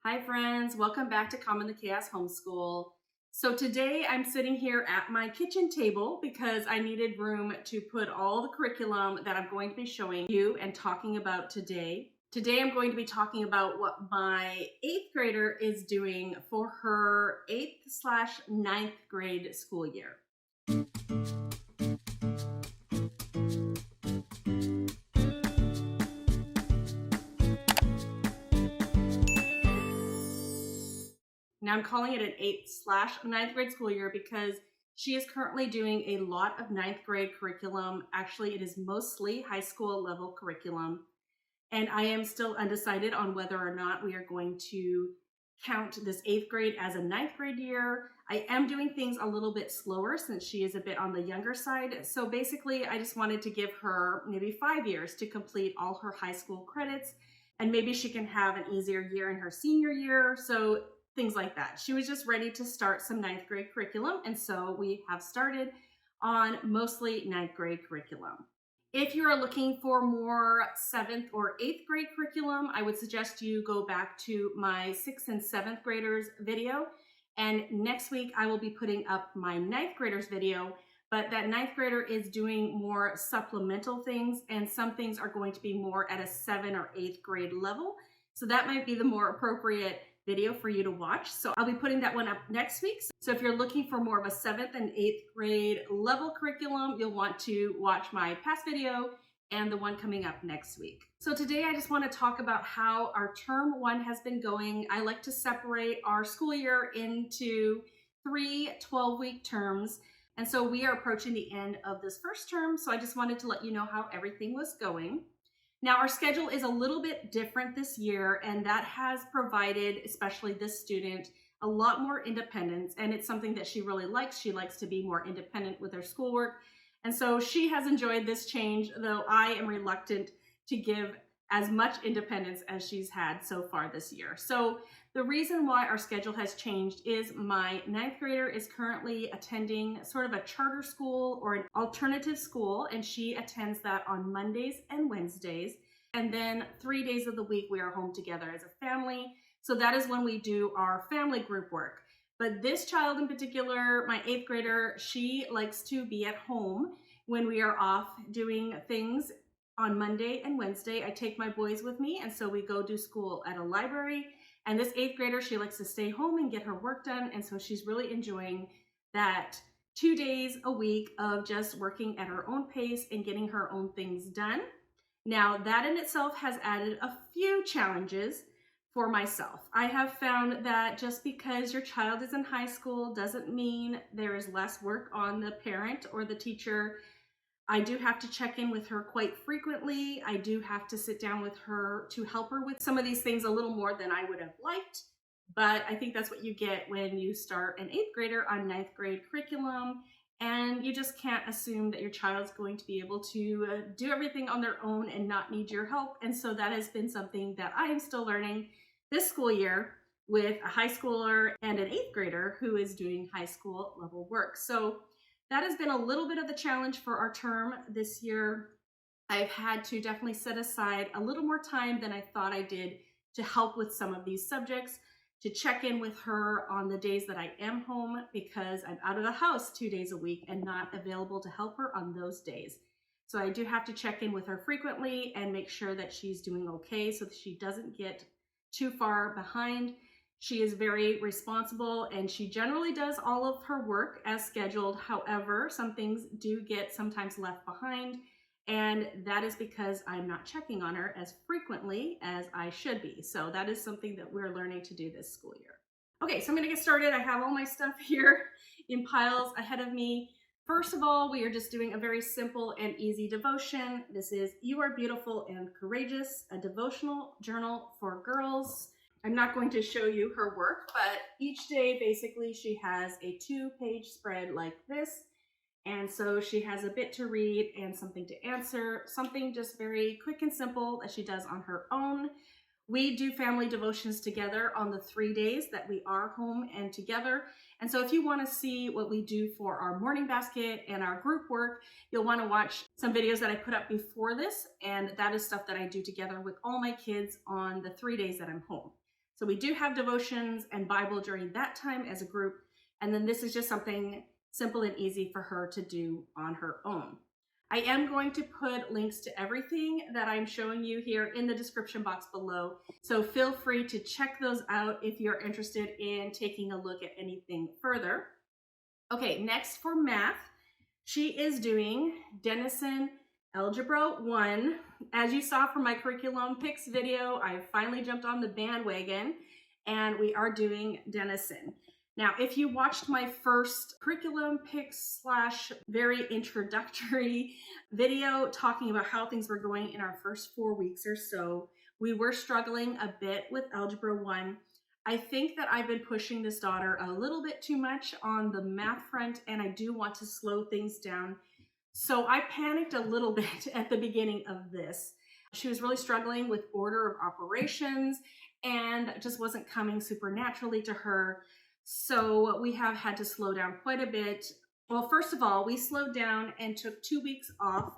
Hi friends, welcome back to Calm in the Chaos Homeschool. So today I'm sitting here at my kitchen table because I needed room to put all the curriculum that I'm going to be showing you and talking about today. Today I'm going to be talking about what my 8th grader is doing for her 8th/9th grade school year. Now I'm calling it an 8th/9th grade school year because she is currently doing a lot of 9th grade curriculum. Actually, it is mostly high school level curriculum. And I am still undecided on whether or not we are going to count this 8th grade as a 9th grade year. I am doing things a little bit slower since she is a bit on the younger side. So basically, I just wanted to give her maybe 5 years to complete all her high school credits, and maybe she can have an easier year in her senior year. So things like that. She was just ready to start some 9th grade curriculum, and so we have started on mostly 9th grade curriculum. If you are looking for more 7th or 8th grade curriculum, I would suggest you go back to my 6th and 7th graders video. And next week I will be putting up my 9th graders video, but that 9th grader is doing more supplemental things, and some things are going to be more at a 7th or 8th grade level. So that might be the more appropriate video for you to watch. So I'll be putting that one up next week. So if you're looking for more of a 7th and 8th grade level curriculum, you'll want to watch my past video and the one coming up next week. So today I just want to talk about how our term 1 has been going. I like to separate our school year into 3 12-week terms. And so we are approaching the end of this first term. So I just wanted to let you know how everything was going. Now, our schedule is a little bit different this year, and that has provided, especially this student, a lot more independence, and it's something that she really likes. She likes to be more independent with her schoolwork, and so she has enjoyed this change, though I am reluctant to give as much independence as she's had so far this year. So the reason why our schedule has changed is my 9th grader is currently attending sort of a charter school or an alternative school, and she attends that on Mondays and Wednesdays. And then 3 days of the week we are home together as a family. So that is when we do our family group work. But this child in particular, my 8th grader, she likes to be at home when we are off doing things. On Monday and Wednesday, I take my boys with me, and so we go do school at a library. And this 8th grader, she likes to stay home and get her work done, and so she's really enjoying that 2 days a week of just working at her own pace and getting her own things done. Now, that in itself has added a few challenges for myself. I have found that just because your child is in high school doesn't mean there is less work on the parent or the teacher. I do have to check in with her quite frequently. I do have to sit down with her to help her with some of these things a little more than I would have liked. But I think that's what you get when you start an 8th grader on 9th grade curriculum. And you just can't assume that your child's going to be able to do everything on their own and not need your help. And so that has been something that I am still learning this school year with a high schooler and an 8th grader who is doing high school level work. So that has been a little bit of the challenge for our term this year. I've had to definitely set aside a little more time than I thought I did to help with some of these subjects, to check in with her on the days that I am home because I'm out of the house 2 days a week and not available to help her on those days. So I do have to check in with her frequently and make sure that she's doing okay so that she doesn't get too far behind. She is very responsible and she generally does all of her work as scheduled. However, some things do get sometimes left behind, and that is because I'm not checking on her as frequently as I should be. So that is something that we're learning to do this school year. Okay, so I'm gonna get started. I have all my stuff here in piles ahead of me. First of all, we are just doing a very simple and easy devotion. This is You Are Beautiful and Courageous, a devotional journal for girls. I'm not going to show you her work, but each day basically she has a 2-page spread like this. And so she has a bit to read and something to answer, something just very quick and simple that she does on her own. We do family devotions together on the 3 days that we are home and together. And so if you want to see what we do for our morning basket and our group work, you'll want to watch some videos that I put up before this. And that is stuff that I do together with all my kids on the 3 days that I'm home. So we do have devotions and Bible during that time as a group. And then this is just something simple and easy for her to do on her own. I am going to put links to everything that I'm showing you here in the description box below. So feel free to check those out if you're interested in taking a look at anything further. Okay, next for math, she is doing Denison Algebra 1. As you saw from my curriculum picks video, I finally jumped on the bandwagon and we are doing Denison. Now, if you watched my first curriculum picks / very introductory video talking about how things were going in our first 4 weeks or so, we were struggling a bit with Algebra 1. I think that I've been pushing this daughter a little bit too much on the math front, and I do want to slow things down. So I panicked a little bit at the beginning of this. She was really struggling with order of operations and just wasn't coming super naturally to her. So we have had to slow down quite a bit. Well, first of all, we slowed down and took 2 weeks off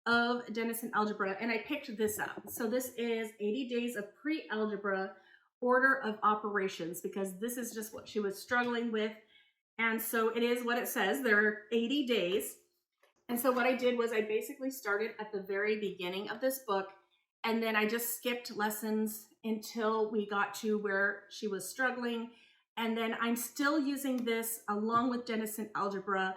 of Denison Algebra, and I picked this up. So this is 80 days of pre-algebra order of operations, because this is just what she was struggling with. And so it is what it says. There are 80 days. And so what I did was I basically started at the very beginning of this book, and then I just skipped lessons until we got to where she was struggling. And then I'm still using this along with Denison Algebra,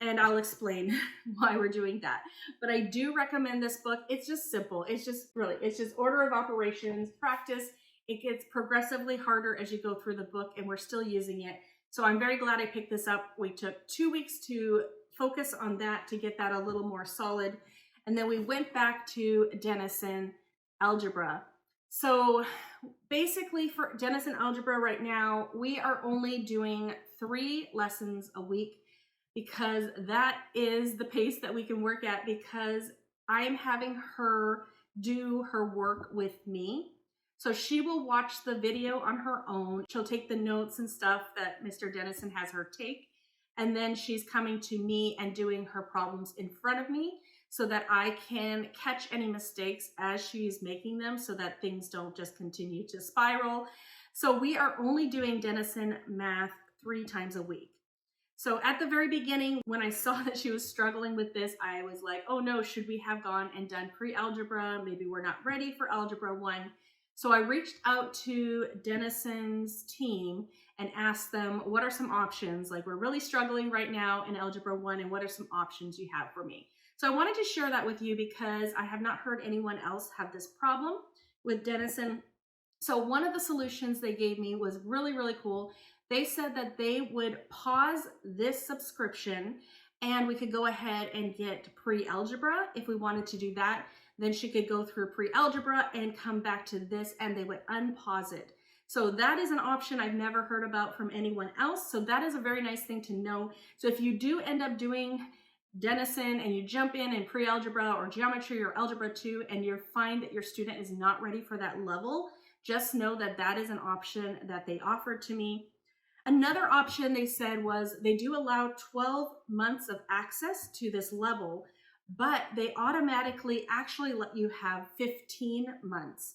and I'll explain why we're doing that. But I do recommend this book. It's just simple. It's just order of operations, practice. It gets progressively harder as you go through the book, and we're still using it. So I'm very glad I picked this up. We took 2 weeks to focus on that to get that a little more solid. And then we went back to Denison Algebra. So basically for Denison Algebra right now, we are only doing 3 lessons a week, because that is the pace that we can work at, because I am having her do her work with me. So she will watch the video on her own. She'll take the notes and stuff that Mr. Denison has her take. And then she's coming to me and doing her problems in front of me so that I can catch any mistakes as she's making them, so that things don't just continue to spiral. So we are only doing Denison math 3 times a week. So at the very beginning, when I saw that she was struggling with this, I was like, oh no, should we have gone and done pre-algebra? Maybe we're not ready for Algebra 1. So I reached out to Denison's team and asked them, what are some options? Like, we're really struggling right now in Algebra 1, and what are some options you have for me? So I wanted to share that with you because I have not heard anyone else have this problem with Denison. So one of the solutions they gave me was really, really cool. They said that they would pause this subscription and we could go ahead and get pre-algebra if we wanted to do that. Then she could go through pre-algebra and come back to this, and they would unpause it. So that is an option I've never heard about from anyone else. So that is a very nice thing to know. So if you do end up doing Denison and you jump in pre-algebra or geometry or algebra 2 and you find that your student is not ready for that level, just know that that is an option that they offered to me. Another option they said was they do allow 12 months of access to this level, but they automatically actually let you have 15 months.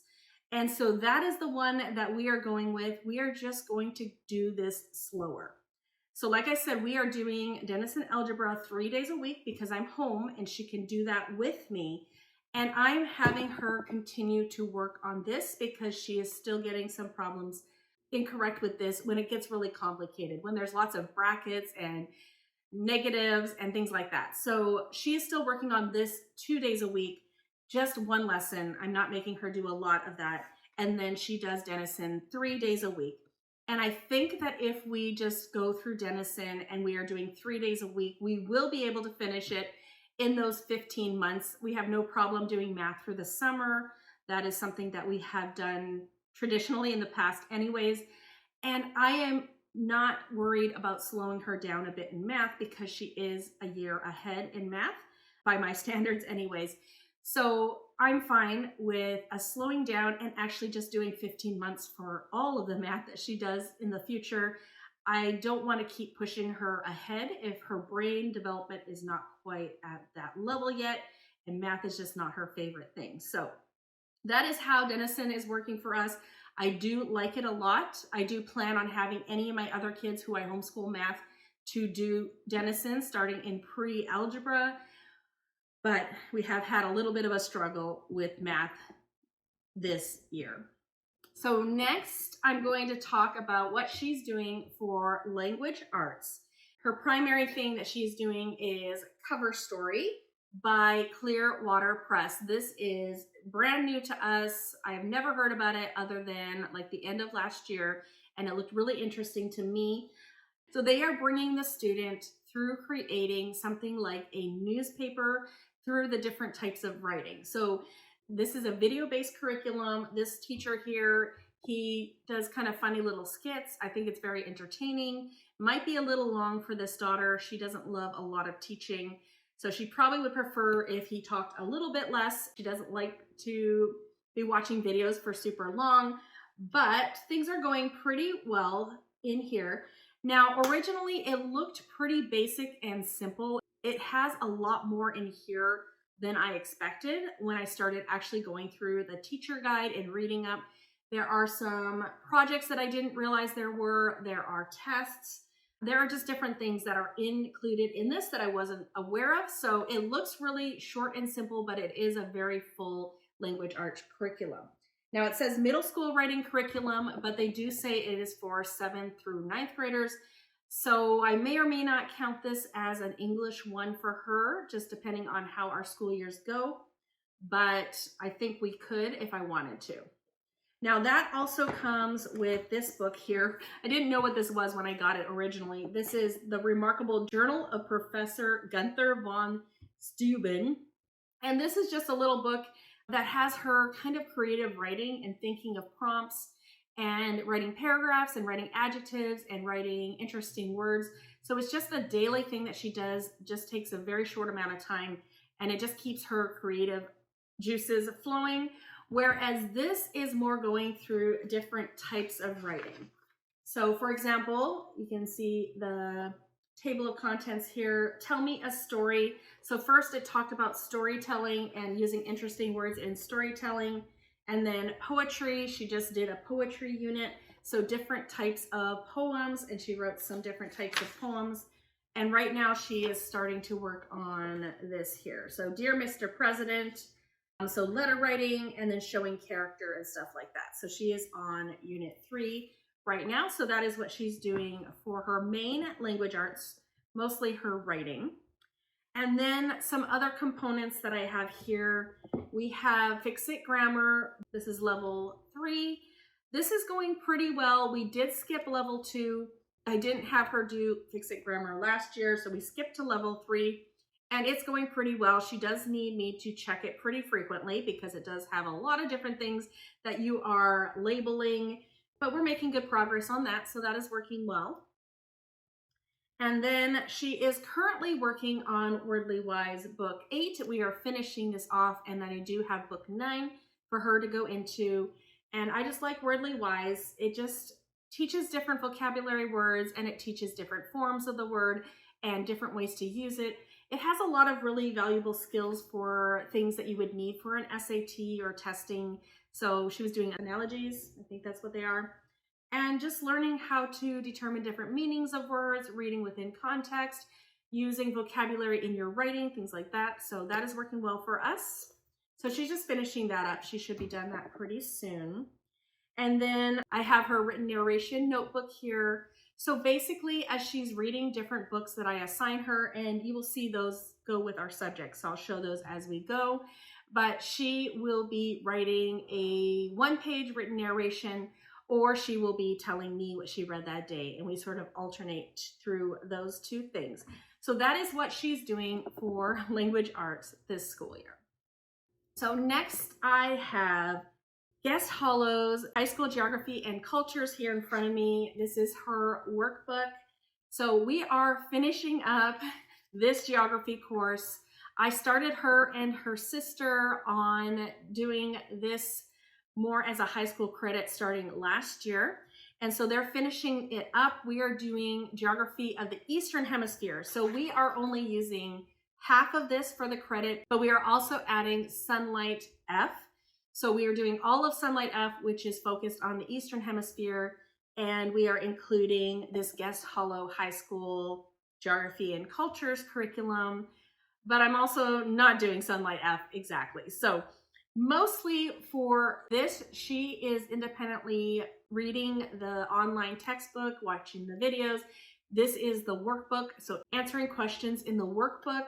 And so that is the one that we are going with. We are just going to do this slower. So like I said, we are doing Denison Algebra 3 days a week because I'm home and she can do that with me. And I'm having her continue to work on this because she is still getting some problems incorrect with this when it gets really complicated, when there's lots of brackets and negatives and things like that. So she is still working on this 2 days a week, just 1 lesson. I'm not making her do a lot of that. And then she does Denison 3 days a week. And I think that if we just go through Denison and we are doing 3 days a week, we will be able to finish it in those 15 months. We have no problem doing math for the summer. That is something that we have done traditionally in the past anyways. And I am not worried about slowing her down a bit in math because she is a year ahead in math by my standards anyways. So I'm fine with us slowing down and actually just doing 15 months for all of the math that she does in the future. I don't want to keep pushing her ahead if her brain development is not quite at that level yet, and math is just not her favorite thing. So that is how Denison is working for us. I do like it a lot. I do plan on having any of my other kids who I homeschool math to do Denison starting in pre-algebra, but we have had a little bit of a struggle with math this year. So next, I'm going to talk about what she's doing for language arts. Her primary thing that she's doing is Cover Story by Clearwater Press. This is brand new to us. I have never heard about it other than like the end of last year, and it looked really interesting to me. So they are bringing the student through creating something like a newspaper through the different types of writing. So this is a video-based curriculum. This teacher here, he does kind of funny little skits. I think it's very entertaining. Might be a little long for this daughter. She doesn't love a lot of teaching, so she probably would prefer if he talked a little bit less. She doesn't like to be watching videos for super long, but things are going pretty well in here. Now, originally it looked pretty basic and simple. It has a lot more in here than I expected when I started actually going through the teacher guide and reading up. There are some projects that I didn't realize there were. There are tests. There are just different things that are included in this that I wasn't aware of. So it looks really short and simple, but it is a very full language arts curriculum. Now it says middle school writing curriculum, but they do say it is for 7th through 9th graders. So I may or may not count this as an English 1 for her, just depending on how our school years go. But I think we could if I wanted to. Now that also comes with this book here. I didn't know what this was when I got it originally. This is The Remarkable Journal of Professor Gunther von Steuben. And this is just a little book that has her kind of creative writing and thinking of prompts and writing paragraphs and writing adjectives and writing interesting words. So it's just a daily thing that she does, just takes a very short amount of time, and it just keeps her creative juices flowing. Whereas this is more going through different types of writing. So for example, you can see the table of contents here. Tell me a story. So first it talked about storytelling and using interesting words in storytelling. And then poetry, she just did a poetry unit. So different types of poems, and she wrote some different types of poems. And right now she is starting to work on this here. So Dear Mr. President, so letter writing and then showing character and stuff like that. So she is on unit 3 right now. So that is what she's doing for her main language arts, mostly her writing. And then some other components that I have here. We have Fix It Grammar. This is level 3. This is going pretty well. We did skip level 2. I didn't have her do Fix It Grammar last year, so we skipped to level 3. And it's going pretty well. She does need me to check it pretty frequently because it does have a lot of different things that you are labeling, but we're making good progress on that, so that is working well. And then she is currently working on Wordly Wise book 8. We are finishing this off, and then I do have book 9 for her to go into. And I just like Wordly Wise. It just teaches different vocabulary words, and it teaches different forms of the word and different ways to use it. It has a lot of really valuable skills for things that you would need for an SAT or testing. So she was doing analogies, I think that's what they are. And just learning how to determine different meanings of words, reading within context, using vocabulary in your writing, things like that. So that is working well for us. So she's just finishing that up. She should be done that pretty soon. And then I have her written narration notebook here. So basically, as she's reading different books that I assign her, and you will see those go with our subjects, so I'll show those as we go. But she will be writing a 1-page written narration, or she will be telling me what she read that day, and we sort of alternate through those two things. So that is what she's doing for language arts this school year. So next I have Guess Hollow's High School Geography and Cultures here in front of me. This is her workbook. So we are finishing up this geography course. I started her and her sister on doing this more as a high school credit starting last year. And so they're finishing it up. We are doing geography of the Eastern Hemisphere. So we are only using half of this for the credit, but we are also adding Sunlight F. So we are doing all of Sunlight F, which is focused on the Eastern Hemisphere, and we are including this Guest Hollow High School Geography and Cultures curriculum, but I'm also not doing Sunlight F exactly. So mostly for this, she is independently reading the online textbook, watching the videos. This is the workbook, so answering questions in the workbook.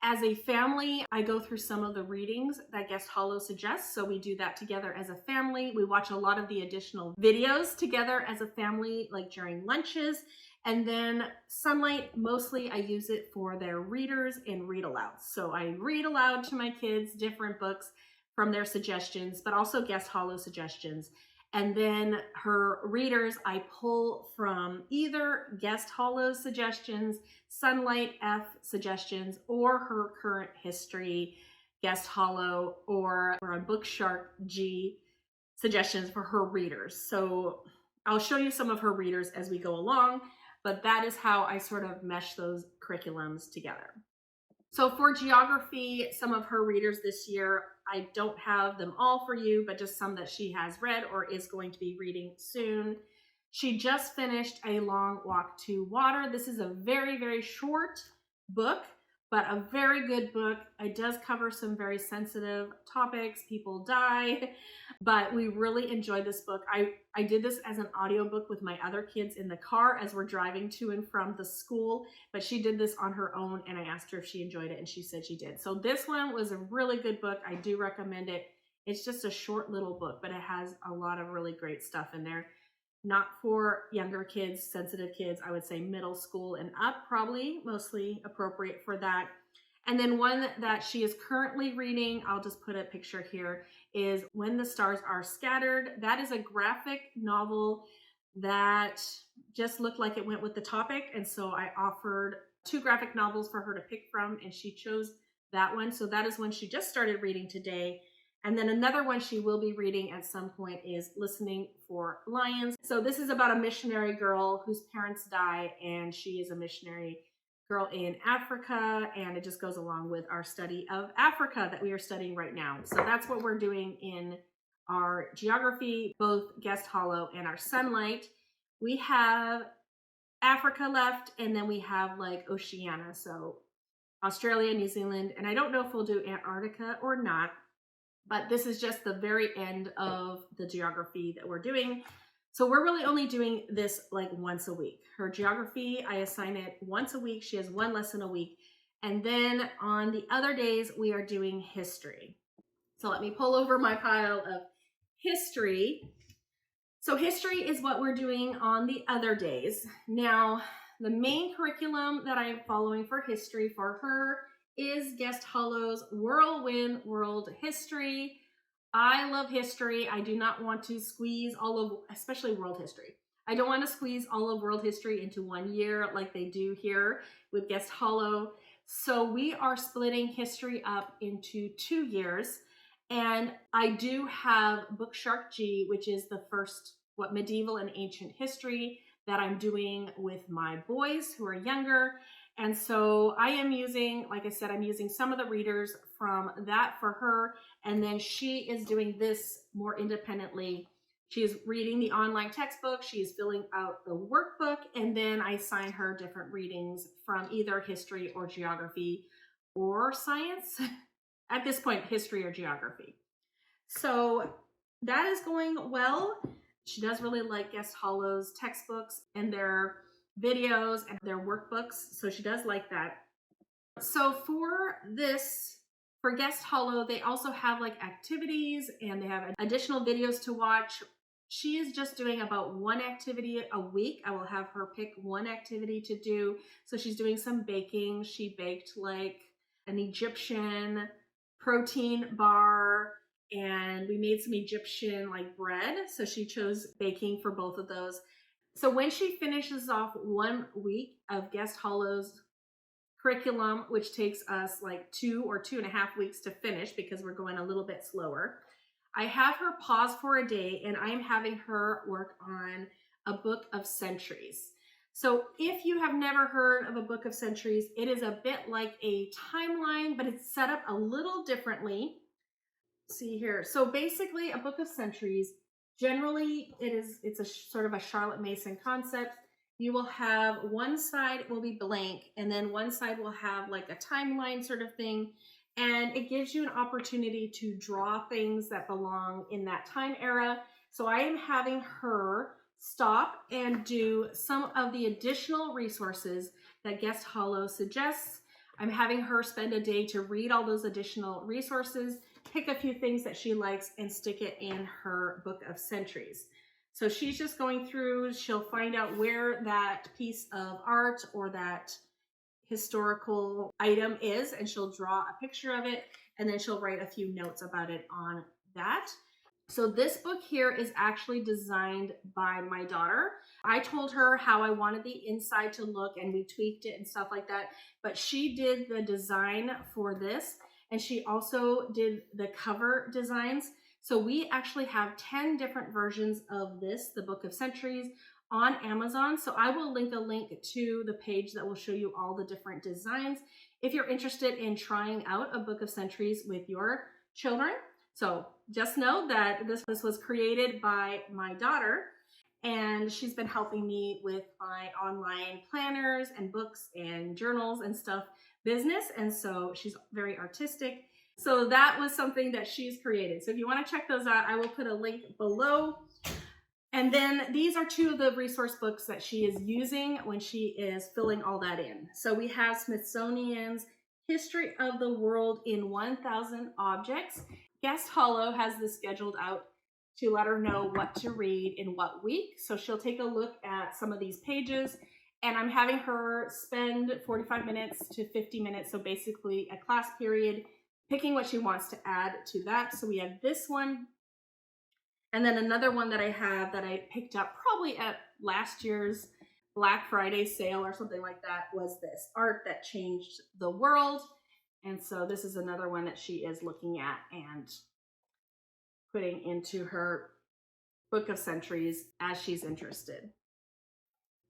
As a family, I go through some of the readings that Guest Hollow suggests, so we do that together as a family. We watch a lot of the additional videos together as a family, like during lunches. And then Sunlight, mostly I use it for their readers and read alouds. So I read aloud to my kids different books from their suggestions, but also Guest Hollow suggestions. And then her readers, I pull from either Guest Hollow's suggestions, Sunlight F suggestions, or her current history, Guest Hollow, or on Bookshark G suggestions for her readers. So I'll show you some of her readers as we go along, but that is how I sort of mesh those curriculums together. So for geography, some of her readers this year, I don't have them all for you, but just some that she has read or is going to be reading soon. She just finished A Long Walk to Water. This is a very, very short book, but a very good book. It does cover some very sensitive topics. People die, but we really enjoyed this book. I did this as an audiobook with my other kids in the car as we're driving to and from the school, but she did this on her own, and I asked her if she enjoyed it, and she said she did. So this one was a really good book. I do recommend it. It's just a short little book, but it has a lot of really great stuff in there. Not for younger kids, sensitive kids. I would say middle school and up, probably mostly appropriate for that. And then one that she is currently reading, I'll just put a picture here, is When the Stars Are Scattered. That is a graphic novel that just looked like it went with the topic. And so I offered 2 graphic novels for her to pick from, and she chose that one. So that is one she just started reading today. And then another one she will be reading at some point is Listening for Lions. So this is about a missionary girl whose parents die, and she is a missionary girl in Africa, and it just goes along with our study of Africa that we are studying right now. So that's what we're doing in our geography, both Guest Hollow and our Sunlight. We have Africa left, and then we have like Oceania, so Australia, New Zealand, and I don't know if we'll do Antarctica or not, but this is just the very end of the geography that we're doing. So we're really only doing this like once a week. Her geography, I assign it once a week. She has 1 lesson a week. And then on the other days, we are doing history. So let me pull over my pile of history. So history is what we're doing on the other days. Now, the main curriculum that I am following for history for her is Guest Hollow's Whirlwind World History. I love history. I do not want to squeeze all of, especially world history. I don't want to squeeze all of world history into 1 year like they do here with Guest Hollow. So we are splitting history up into 2 years. And I do have Bookshark G, which is the first, medieval and ancient history that I'm doing with my boys who are younger. And so I am using, like I said, I'm using some of the readers from that for her. And then she is doing this more independently. She is reading the online textbook. She is filling out the workbook. And then I assign her different readings from either history or geography or science. At this point, history or geography. So that is going well. She does really like Guest Hollow's textbooks and their videos and their workbooks. So she does like that. So for Guest Hollow, they also have like activities and they have additional videos to watch. She is just doing about 1 activity a week. I will have her pick 1 activity to do. So she's doing some baking. She baked like an Egyptian protein bar, and we made some Egyptian like bread. So she chose baking for both of those. So when she finishes off 1 week of Guest Hollow's curriculum, which takes us like 2 or 2.5 weeks to finish because we're going a little bit slower, I have her pause for a day and I'm having her work on a book of centuries. So if you have never heard of a book of centuries, it is a bit like a timeline, but it's set up a little differently. see here. So basically, a book of centuries, generally it's a sort of a Charlotte Mason concept. You will have one side will be blank, and then one side will have like a timeline sort of thing. And it gives you an opportunity to draw things that belong in that time era. So I am having her stop and do some of the additional resources that Guest Hollow suggests. I'm having her spend a day to read all those additional resources, pick a few things that she likes, and stick it in her book of centuries. So she's just going through, she'll find out where that piece of art or that historical item is, and she'll draw a picture of it, and then she'll write a few notes about it on that. So this book here is actually designed by my daughter. I told her how I wanted the inside to look, and we tweaked it and stuff like that, but she did the design for this, and she also did the cover designs. So we actually have 10 different versions of this, the Book of Centuries, on Amazon. So I will link a link to the page that will show you all the different designs if you're interested in trying out a Book of Centuries with your children. So just know that this was created by my daughter, and she's been helping me with my online planners and books and journals and stuff business. And so she's very artistic. So that was something that she's created. So if you want to check those out, I will put a link below. And then these are two of the resource books that she is using when she is filling all that in. So we have Smithsonian's History of the World in 1,000 Objects. Guest Hollow has this scheduled out to let her know what to read in what week. So she'll take a look at some of these pages, and I'm having her spend 45 minutes to 50 minutes, so basically a class period, picking what she wants to add to that. So we have this one, and then another one that I have that I picked up probably at last year's Black Friday sale or something like that was this, Art That Changed the World. And so this is another one that she is looking at and putting into her Book of Centuries as she's interested.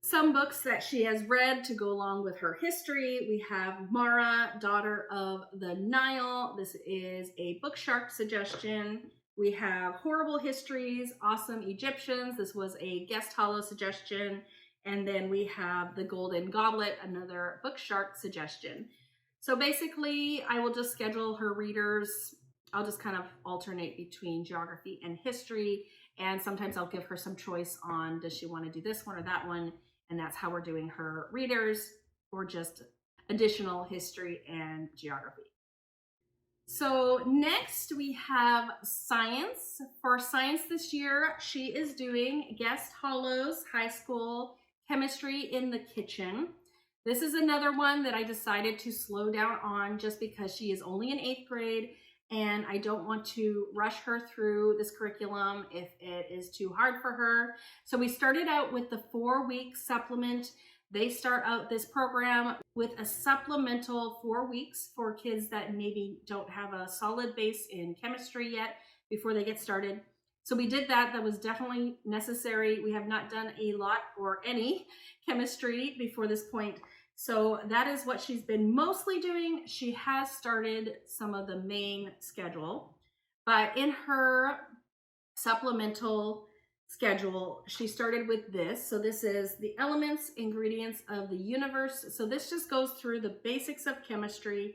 Some books that she has read to go along with her history. We have Mara, Daughter of the Nile. This is a Book Shark suggestion. We have Horrible Histories, Awesome Egyptians. This was a Guest Hollow suggestion. And then we have The Golden Goblet, another Book Shark suggestion. So basically, I will just schedule her readers. I'll just kind of alternate between geography and history. And sometimes I'll give her some choice on, does she want to do this one or that one? And that's how we're doing her readers, or just additional history and geography. So next we have science. For science this year, she is doing Guest Hollow's High School Chemistry in the Kitchen. This is another one that I decided to slow down on just because she is only in 8th grade and I don't want to rush her through this curriculum if it is too hard for her. So we started out with the 4-week supplement. They start out this program with a supplemental 4 weeks for kids that maybe don't have a solid base in chemistry yet before they get started. So we did that. That was definitely necessary. We have not done a lot or any chemistry before this point. So that is what she's been mostly doing. She has started some of the main schedule, but in her supplemental schedule, she started with this. So this is the elements, ingredients of the universe. So this just goes through the basics of chemistry,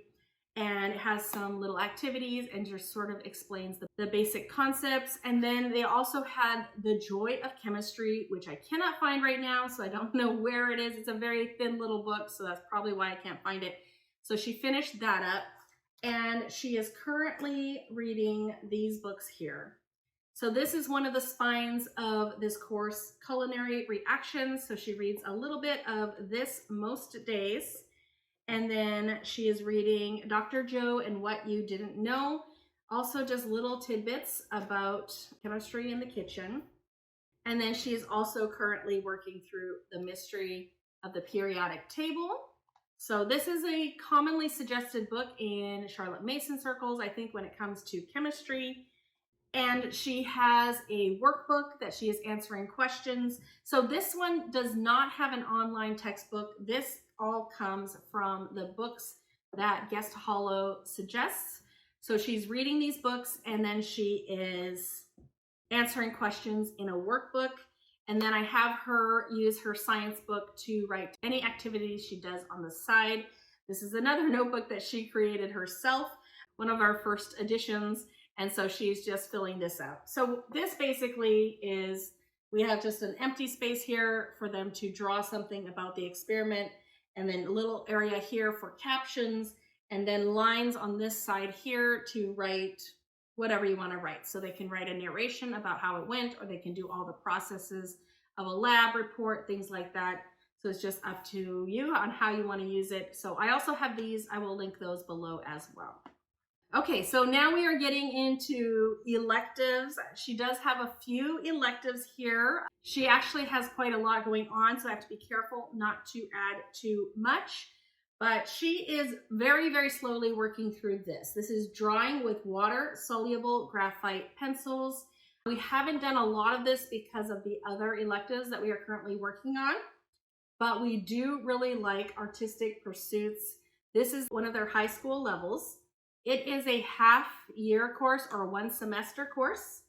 and it has some little activities and just sort of explains the basic concepts. And then they also had The Joy of Chemistry, which I cannot find right now, so I don't know where it is. It's a very thin little book, so that's probably why I can't find it. So she finished that up, and she is currently reading these books here. So this is one of the spines of this course, Culinary Reactions. So she reads a little bit of this most days. And then she is reading Dr. Joe and What You Didn't Know. Also just little tidbits about chemistry in the kitchen. And then she is also currently working through the mystery of the periodic table. So this is a commonly suggested book in Charlotte Mason circles, I think, when it comes to chemistry. And she has a workbook that she is answering questions. So this one does not have an online textbook. This all comes from the books that Guest Hollow suggests. So she's reading these books and then she is answering questions in a workbook. And then I have her use her science book to write any activities she does on the side. This is another notebook that she created herself, one of our first editions. And so she's just filling this out. So this basically is, we have just an empty space here for them to draw something about the experiment, and then a little area here for captions, and then lines on this side here to write whatever you want to write. So they can write a narration about how it went, or they can do all the processes of a lab report, things like that. So it's just up to you on how you want to use it. So I also have these, I will link those below as well. Okay, so now we are getting into electives. She does have a few electives here. She actually has quite a lot going on, so I have to be careful not to add too much. But she is very, very slowly working through this. This is drawing with water-soluble graphite pencils. We haven't done a lot of this because of the other electives that we are currently working on, but we do really like artistic pursuits. This is one of their high school levels. It is a half-year course or a one-semester course,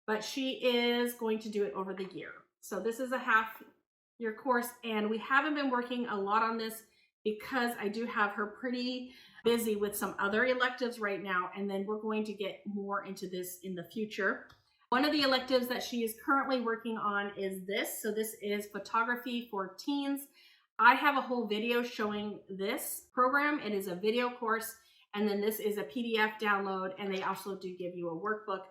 but she is going to do it over the year. So this is a half-year course, and we haven't been working a lot on this because I do have her pretty busy with some other electives right now, and then we're going to get more into this in the future. One of the electives that she is currently working on is this. So this is photography for teens. I have a whole video showing this program. It is a video course, and then this is a PDF download, and they also do give you a workbook,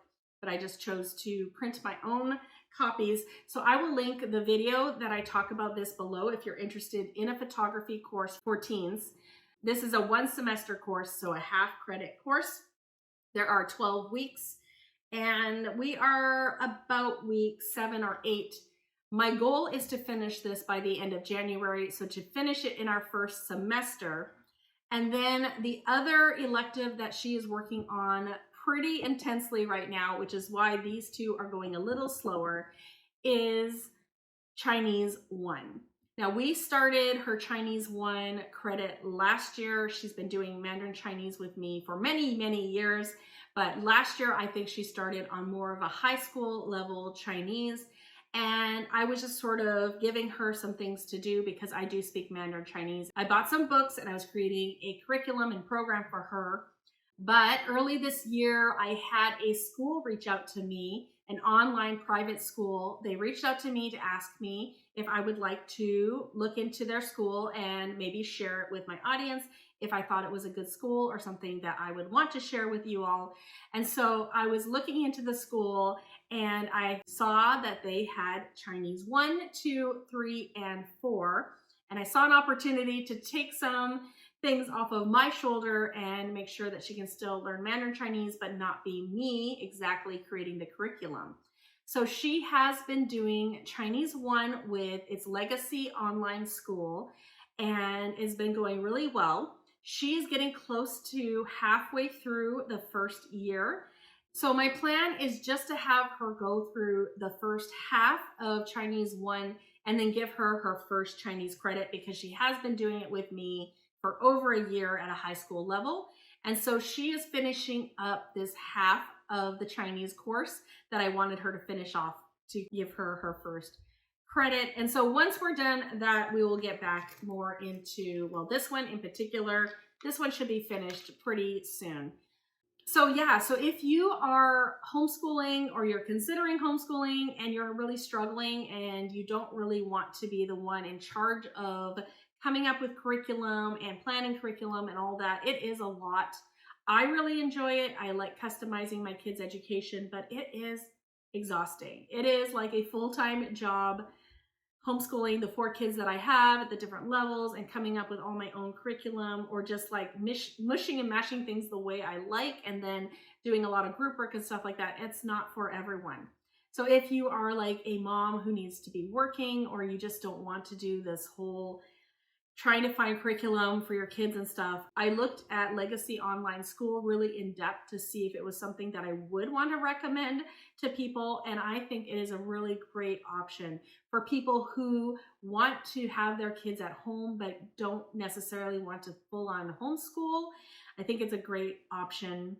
but I just chose to print my own copies. So I will link the video that I talk about this below if you're interested in a photography course for teens. This is a one semester course, so a half credit course. There are 12 weeks, and we are about week 7 or 8. My goal is to finish this by the end of January, so to finish it in our first semester. And then the other elective that she is working on pretty intensely right now, which is why these two are going a little slower, is Chinese 1. Now, we started her Chinese 1 credit last year. She's been doing Mandarin Chinese with me for many, many years. But last year, I think she started on more of a high school level Chinese. And I was just sort of giving her some things to do because I do speak Mandarin Chinese. I bought some books and I was creating a curriculum and program for her. But early this year, I had a school reach out to me, an online private school. They reached out to me to ask me if I would like to look into their school and maybe share it with my audience if I thought it was a good school or something that I would want to share with you all. And so I was looking into the school, and I saw that they had Chinese 1, 2, 3, and 4. And I saw an opportunity to take some things off of my shoulder and make sure that she can still learn Mandarin Chinese, but not be me exactly creating the curriculum. So she has been doing Chinese 1 with its legacy online school, and it's been going really well. She's getting close to halfway through the first year. So my plan is just to have her go through the first half of Chinese 1 and then give her her first Chinese credit, because she has been doing it with me for over a year at a high school level. And so she is finishing up this half of the Chinese course that I wanted her to finish off to give her her first credit. And so once we're done that, we will get back more into, well, this one in particular. This one should be finished pretty soon. So yeah, so if you are homeschooling or you're considering homeschooling and you're really struggling and you don't really want to be the one in charge of coming up with curriculum and planning curriculum and all that, it is a lot. I really enjoy it. I like customizing my kids' education, but it is exhausting. It is like a full-time job, homeschooling the 4 kids that I have at the different levels and coming up with all my own curriculum, or just like mushing and mashing things the way I like, and then doing a lot of group work and stuff like that. It's not for everyone. So if you are like a mom who needs to be working, or you just don't want to do this whole trying to find curriculum for your kids and stuff, I looked at Legacy Online School really in depth to see if it was something that I would want to recommend to people. And I think it is a really great option for people who want to have their kids at home but don't necessarily want to full on homeschool. I think it's a great option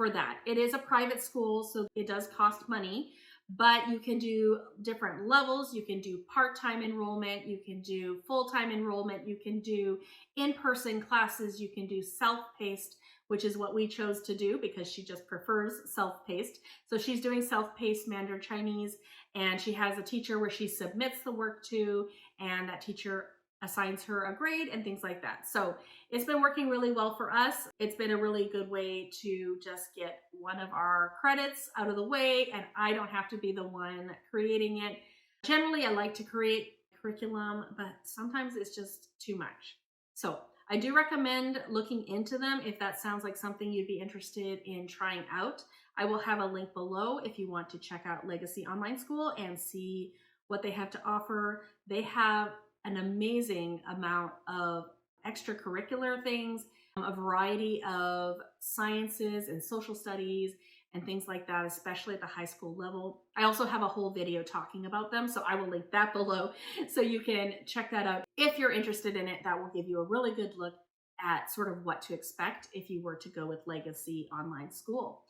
for that. It is a private school, so it does cost money, but you can do different levels. You can do part-time enrollment, you can do full-time enrollment, you can do in-person classes, you can do self-paced, which is what we chose to do because she just prefers self-paced. So she's doing self-paced Mandarin Chinese, and she has a teacher where she submits the work to, and that teacher assigns her a grade and things like that. So it's been working really well for us. It's been a really good way to just get one of our credits out of the way, and I don't have to be the one creating it. Generally, I like to create curriculum, but sometimes it's just too much. So I do recommend looking into them if that sounds like something you'd be interested in trying out. I will have a link below if you want to check out Legacy Online School and see what they have to offer. They have an amazing amount of extracurricular things, a variety of sciences and social studies and things like that, especially at the high school level. I also have a whole video talking about them, so I will link that below so you can check that out. If you're interested in it, that will give you a really good look at sort of what to expect if you were to go with Legacy Online School.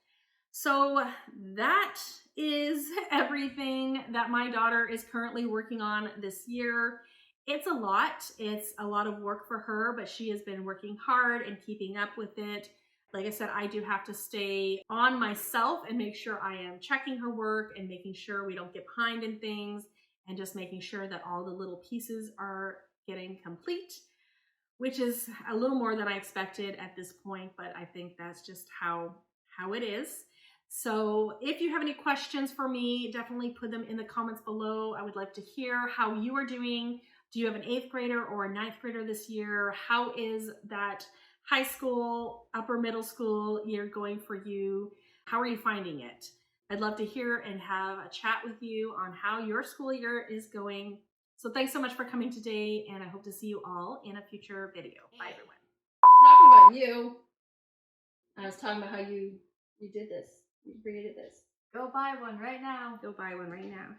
So that is everything that my daughter is currently working on this year. It's a lot. It's a lot of work for her, but she has been working hard and keeping up with it. Like I said, I do have to stay on myself and make sure I am checking her work and making sure we don't get behind in things and just making sure that all the little pieces are getting complete, which is a little more than I expected at this point, but I think that's just how it is. So if you have any questions for me, definitely put them in the comments below. I would like to hear how you are doing. Do you have an 8th grader or a 9th grader this year? How is that high school, upper middle school year going for you? How are you finding it? I'd love to hear and have a chat with you on how your school year is going. So thanks so much for coming today, and I hope to see you all in a future video. Bye, everyone. Talking about you. I was talking about how you did this. You created this. Go buy one right now. Go buy one right now.